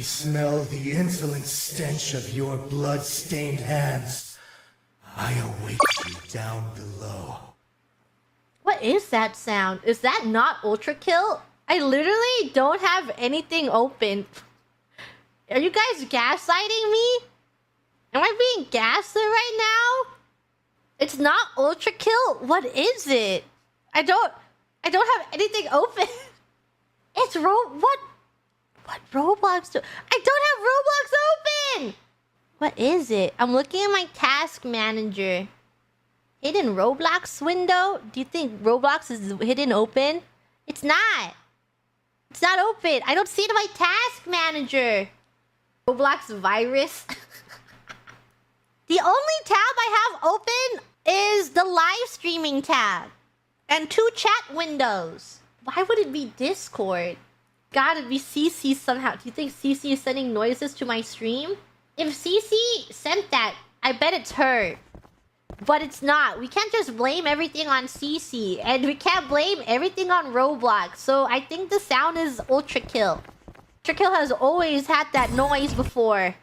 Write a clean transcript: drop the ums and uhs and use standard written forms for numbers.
smell the insolent stench of your blood-stained hands, I await you down below. What is that sound? Is that not ULTRAKILL? I literally don't have anything open. Are you guys gaslighting me? Am I being gaslit right now? It's not ULTRAKILL? What is it? I don't have anything open. It's what Roblox do? I don't have Roblox open! What is it? I'm looking at my task manager. Hidden Roblox window? Do you think Roblox is hidden open? It's not. It's not open. I don't see it in my task manager. Roblox virus. The only tab I have open is the live streaming tab. And 2 chat windows. Why would it be Discord? Gotta be CC somehow. Do you think CC is sending noises to my stream? If CC sent that, I bet it's her. But it's not. We can't just blame everything on CC. And we can't blame everything on Roblox. So I think the sound is ULTRAKILL. ULTRAKILL has always had that noise before.